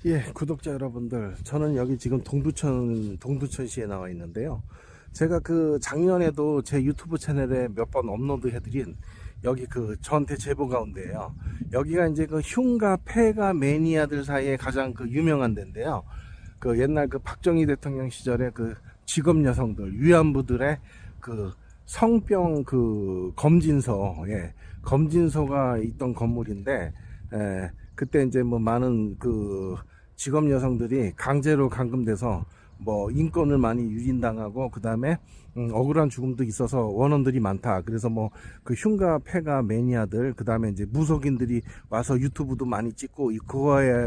예, 구독자 여러분들, 저는 여기 지금 동두천시에 나와 있는데요. 제가 그 작년에도 제 유튜브 채널에 몇 번 업로드 해드린 여기 그 저한테 제보 가운데예요. 여기가 이제 그 흉가 폐가 매니아들 사이에 가장 그 유명한 데인데요. 그 옛날 그 박정희 대통령 시절에 그 직업 여성들, 위안부들의 그 성병 그 검진소, 예, 검진소가 있던 건물인데, 그때 이제 뭐 많은 그 직업 여성들이 강제로 감금돼서 뭐 인권을 많이 유린당하고, 그 다음에 억울한 죽음도 있어서 원원들이 많다. 그래서 뭐 그 흉가 폐가 매니아들, 그 다음에 이제 무속인들이 와서 유튜브도 많이 찍고,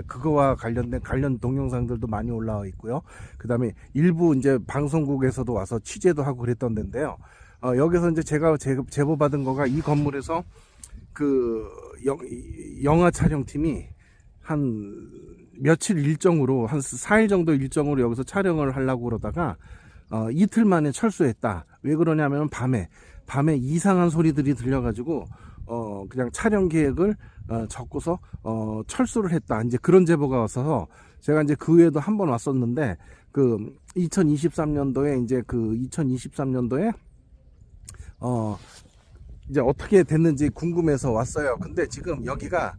그거와 관련된 관련 동영상들도 많이 올라와 있고요. 그 다음에 일부 이제 방송국에서도 와서 취재도 하고 그랬던 데인데요. 여기서 이제 제가 제보 받은 거가 이 건물에서 그 영화 촬영팀이 한 며칠 일정으로 한 4일 정도 일정으로 여기서 촬영을 하려고 그러다가 이틀 만에 철수했다. 왜 그러냐면 밤에 이상한 소리들이 들려가지고 그냥 촬영 계획을 적고서 철수를 했다. 이제 그런 제보가 왔어서 제가 이제 그 후에도 한 번 왔었는데, 그 2023년도에 이제 어떻게 됐는지 궁금해서 왔어요. 근데 지금 여기가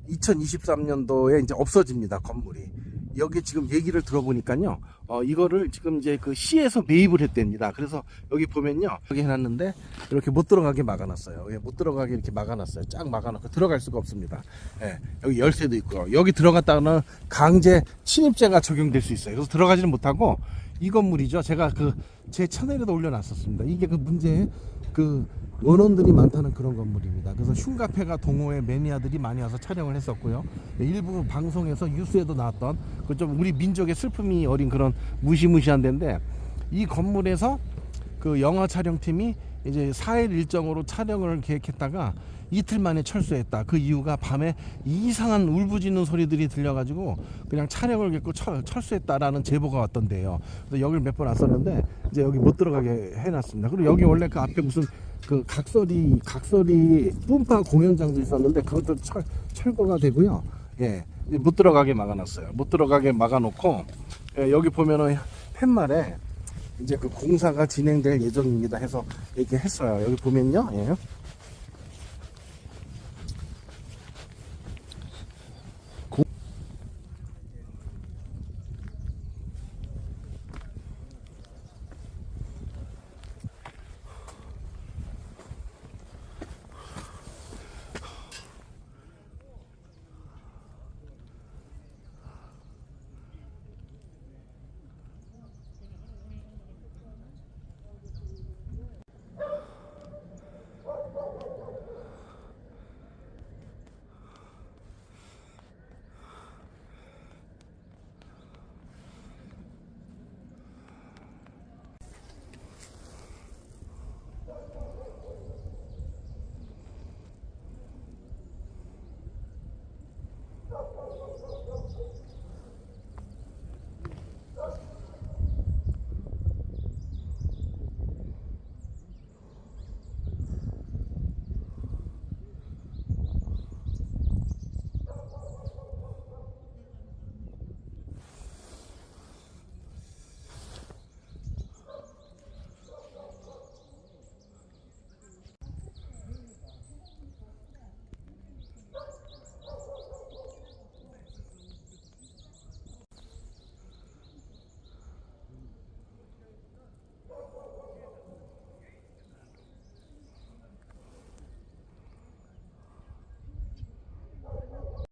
2023년도에 이제 없어집니다, 건물이. 여기 지금 얘기를 들어보니까요, 이거를 지금 이제 그 시에서 매입을 했답니다. 그래서 여기 보면요, 여기 해놨는데 이렇게 못 들어가게 막아놨어요. 예, 못 들어가게 이렇게 막아놨어요. 쫙 막아놓고 들어갈 수가 없습니다. 예, 여기 열쇠도 있고요. 여기 들어갔다가는 강제 침입죄가 적용될 수 있어요. 그래서 들어가지는 못하고, 이 건물이죠. 제가 그 제 채널에도 올려놨었습니다. 이게 그 문제, 그 원원들이 많다는 그런 건물입니다. 그래서 흉가폐가 동호회 매니아들이 많이 와서 촬영을 했었고요. 일부 방송에서 뉴스에도 나왔던 그 좀 우리 민족의 슬픔이 어린 그런 무시무시한 데인데, 이 건물에서 그 영화 촬영팀이 이제 4일 일정으로 촬영을 계획했다가 이틀 만에 철수했다. 그 이유가 밤에 이상한 울부짖는 소리들이 들려가지고 그냥 촬영을 계획고 철수했다라는 제보가 왔던데요. 그래서 여기를 몇 번 왔었는데 이제 여기 못 들어가게 해놨습니다. 그리고 여기 원래 그 앞에 무슨 그 각설이 뿜파 공연장도 있었는데 그것도 철거가 되고요. 예, 못 들어가게 막아놨어요. 못 들어가게 막아놓고, 예, 여기 보면은 팻말에 이제 그 공사가 진행될 예정입니다 해서 이렇게 했어요. 여기 보면요, 예.